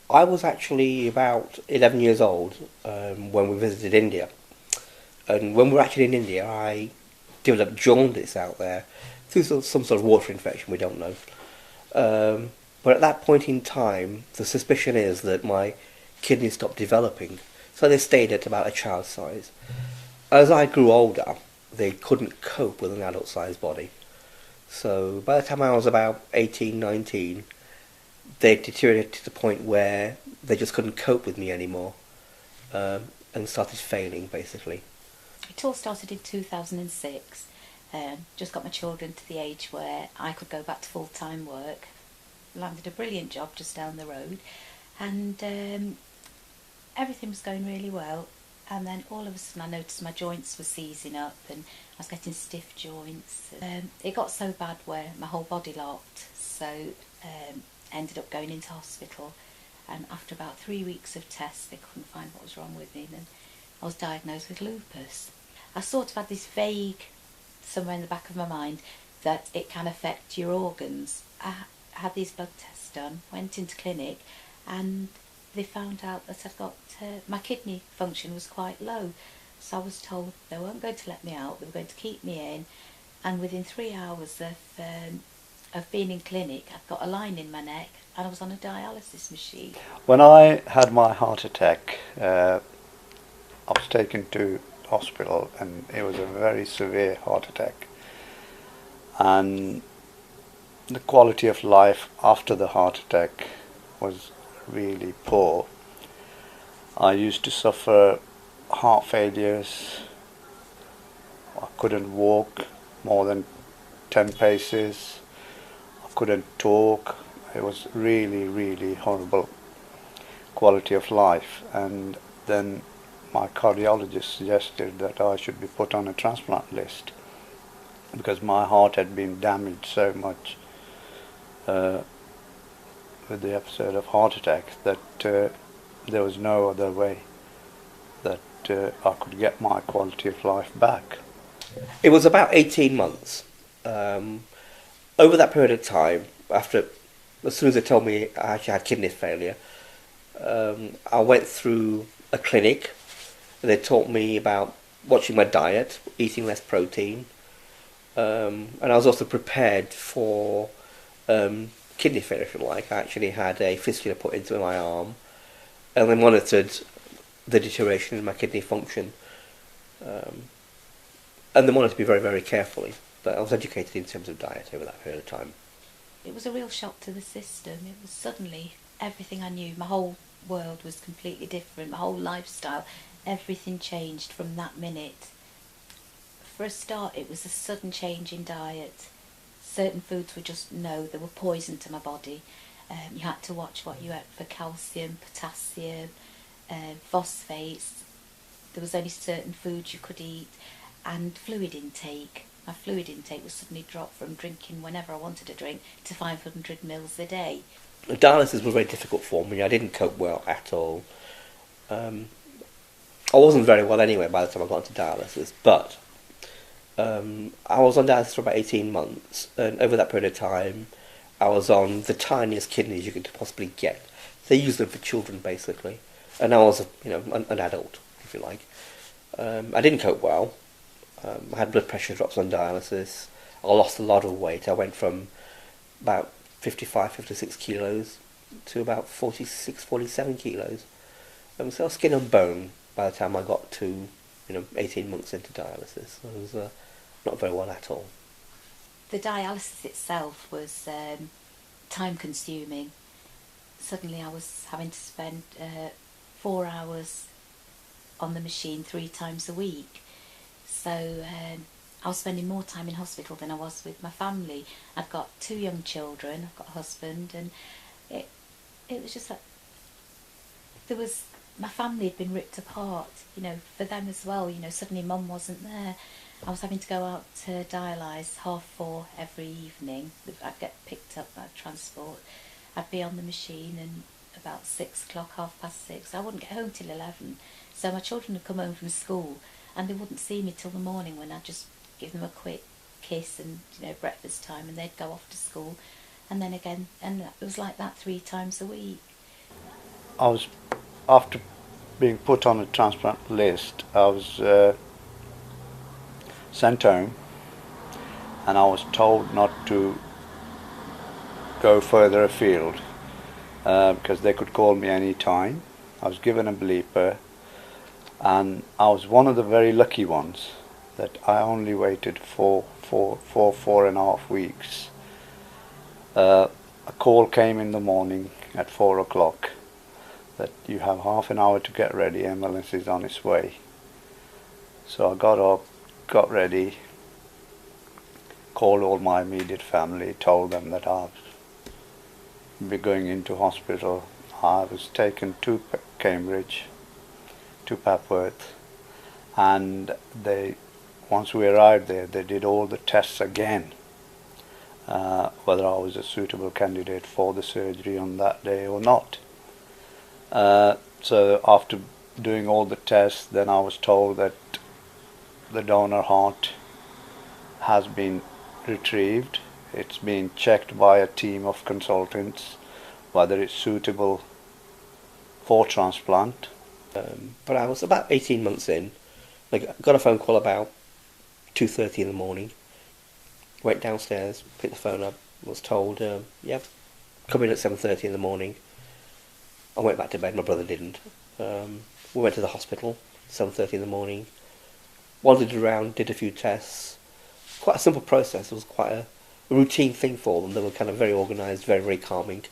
I was actually about 11 years old when we visited India. And when we were actually in India, I developed jaundice out there through some sort of water infection, we don't know. Um, but at that point in time, the suspicion is that my kidneys stopped developing. So they stayed at about a child size. As I grew older, they couldn't cope with an adult sized body. So by the time I was about 18, 19, they deteriorated to the point where they just couldn't cope with me anymore and started failing basically. It all started in 2006. Just got my children to the age where I could go back to full-time work. Landed a brilliant job just down the road, and everything was going really well. And then all of a sudden I noticed my joints were seizing up and I was getting stiff joints. It got so bad where my whole body locked, so ended up going into hospital. And after about 3 weeks of tests, they couldn't find what was wrong with me, and I was diagnosed with lupus. I sort of had this vague, somewhere in the back of my mind, that it can affect your organs. I had these blood tests done, went into clinic, and they found out that I'd got my kidney function was quite low. So I was told they weren't going to let me out; they were going to keep me in. And within 3 hours of being in clinic, I'd got a line in my neck, and I was on a dialysis machine. When I had my heart attack, I was taken to hospital, and it was a very severe heart attack. And the quality of life after the heart attack was really poor. I used to suffer heart failures. I couldn't walk more than 10 paces. I couldn't talk. It was really, really horrible quality of life. And then my cardiologist suggested that I should be put on a transplant list because my heart had been damaged so much with the episode of heart attack that there was no other way that I could get my quality of life back. It was about 18 months. Um, Over that period of time, as soon as they told me I actually had kidney failure, I went through a clinic. They taught me about watching my diet, eating less protein, and I was also prepared for kidney failure, if you like. I actually had a fistula put into my arm, and they monitored the deterioration in my kidney function, um, and they monitored me very, very carefully. But I was educated in terms of diet over that period of time. It was a real shock to the system. It was suddenly everything I knew. My whole world was completely different. My whole lifestyle, everything changed from that minute. For a start, it was a sudden change in diet. Certain foods were just no, they were poison to my body. You had to watch what you ate for calcium, potassium, phosphates. There was only certain foods you could eat, and fluid intake. My fluid intake was suddenly dropped from drinking whenever I wanted a drink to 500 mils a day. Dialysis was very difficult for me. I didn't cope well at all. Um, I wasn't very well anyway by the time I got into dialysis, but I was on dialysis for about 18 months, and over that period of time, I was on the tiniest kidneys you could possibly get. They use them for children, basically, and I was, an adult, if you like. I didn't cope well. I had blood pressure drops on dialysis. I lost a lot of weight. I went from about 55, 56 kilos to about 46, 47 kilos. So I was skin and bone by the time I got to, 18 months into dialysis. I was not very well at all. The dialysis itself was time consuming. Suddenly I was having to spend 4 hours on the machine 3 times a week. So I was spending more time in hospital than I was with my family. I've got 2 young children, I've got a husband, and it was just like my family had been ripped apart, for them as well. Suddenly mum wasn't there. I was having to go out to dialyse 4:30 every evening. I'd get picked up by transport. I'd be on the machine, and about 6 o'clock, 6:30, I wouldn't get home till 11. So my children would come home from school, and they wouldn't see me till the morning, when I'd just give them a quick kiss and breakfast time, and they'd go off to school, and then again, and it was like that 3 times a week. I was, after being put on a transplant list, I was sent home, and I was told not to go further afield because they could call me any time. I was given a bleeper, and I was one of the very lucky ones that I only waited for 4.5 weeks. A call came in the morning at 4 o'clock that you have half an hour to get ready, ambulance is on its way. So I got up, got ready, called all my immediate family, told them that I would be going into hospital. I was taken to Cambridge, to Papworth, and once we arrived there, they did all the tests again, whether I was a suitable candidate for the surgery on that day or not. So after doing all the tests, then I was told that the donor heart has been retrieved. It's been checked by a team of consultants whether it's suitable for transplant. But I was about 18 months in. I got a phone call about 2:30 in the morning. Went downstairs, picked the phone up, was told, yeah, come in at 7:30 in the morning. I went back to bed, my brother didn't. We went to the hospital, 7:30 in the morning. Wandered around, did a few tests. Quite a simple process. It was quite a routine thing for them. They were kind of very organised, very, very calming.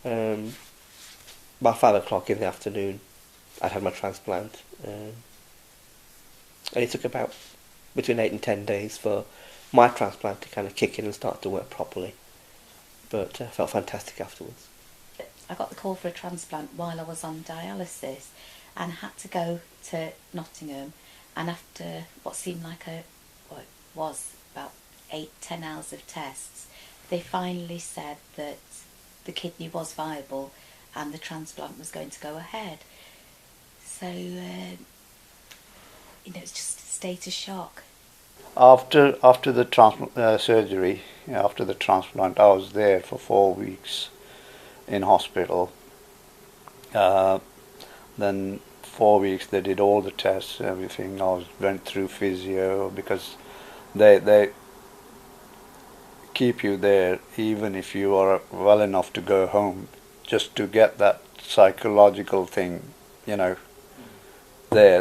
About 5 o'clock in the afternoon, I'd had my transplant. And it took about between 8 and 10 days for my transplant to kind of kick in and start to work properly. But I felt fantastic afterwards. I got the call for a transplant while I was on dialysis and had to go to Nottingham, and after what seemed like it was about 8-10 hours of tests, they finally said that the kidney was viable and the transplant was going to go ahead. So, it's just a state of shock. After the surgery, after the transplant, I was there for 4 weeks in hospital. Then 4 weeks they did all the tests, everything. Went through physio because they keep you there even if you are well enough to go home, just to get that psychological thing, there,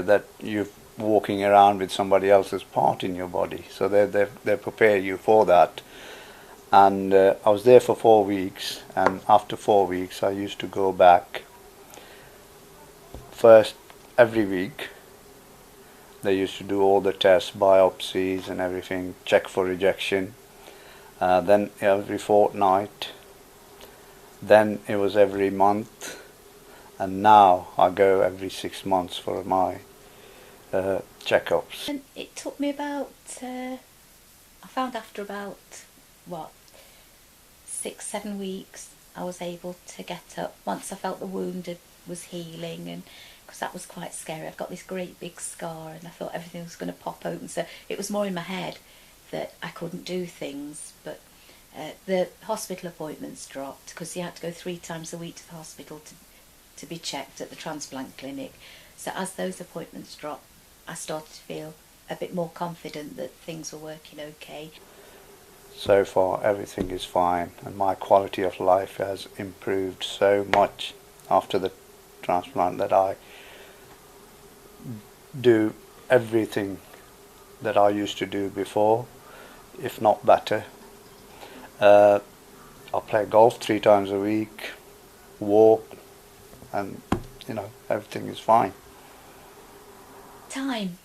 that you're walking around with somebody else's part in your body. So they prepare you for that. And I was there for 4 weeks, and after 4 weeks I used to go back first every week. They used to do all the tests, biopsies and everything, check for rejection. Then every fortnight. Then it was every month. And now I go every 6 months for my checkups. And it took me about, I found after about, 6-7 weeks, I was able to get up once I felt the wound was healing, and because that was quite scary. I've got this great big scar and I thought everything was going to pop open, so it was more in my head that I couldn't do things. But the hospital appointments dropped because you had to go 3 times a week to the hospital to be checked at the transplant clinic. So as those appointments dropped, I started to feel a bit more confident that things were working okay. So far everything is fine, and my quality of life has improved so much after the transplant that I do everything that I used to do before, if not better. I play golf 3 times a week, walk, and everything is fine. Time.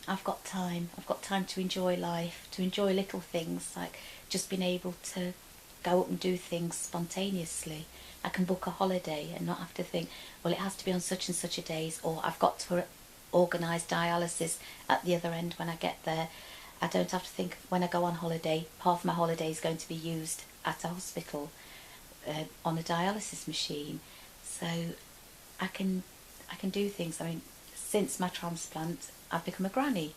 I've got time. I've got time to enjoy life, to enjoy little things, like just being able to go up and do things spontaneously. I can book a holiday and not have to think, well, it has to be on such and such a days, or I've got to organise dialysis at the other end when I get there. I don't have to think when I go on holiday, half my holiday is going to be used at a hospital on a dialysis machine. So I can do things. I mean, since my transplant, I've become a granny.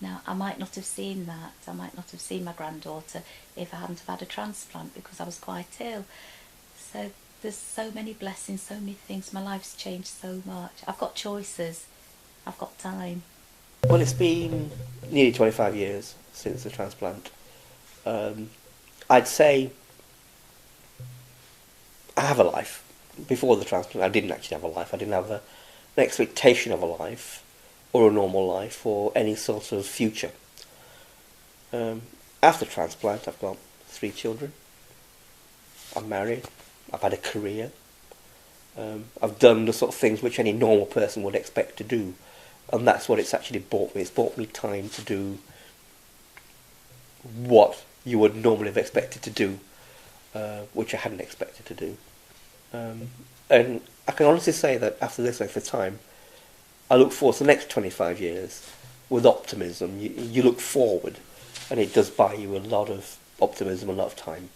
Now, I might not have seen that. I might not have seen my granddaughter if I hadn't have had a transplant because I was quite ill. So there's so many blessings, so many things. My life's changed so much. I've got choices. I've got time. Well, it's been nearly 25 years since the transplant. I'd say I have a life. Before the transplant, I didn't actually have a life. I didn't have an expectation of a life, or a normal life, or any sort of future. After transplant, I've got 3 children. I'm married. I've had a career. I've done the sort of things which any normal person would expect to do. And that's what it's actually bought me. It's bought me time to do what you would normally have expected to do, which I hadn't expected to do. And I can honestly say that after this length of time, I look forward to the next 25 years with optimism. You look forward, and it does buy you a lot of optimism, a lot of time.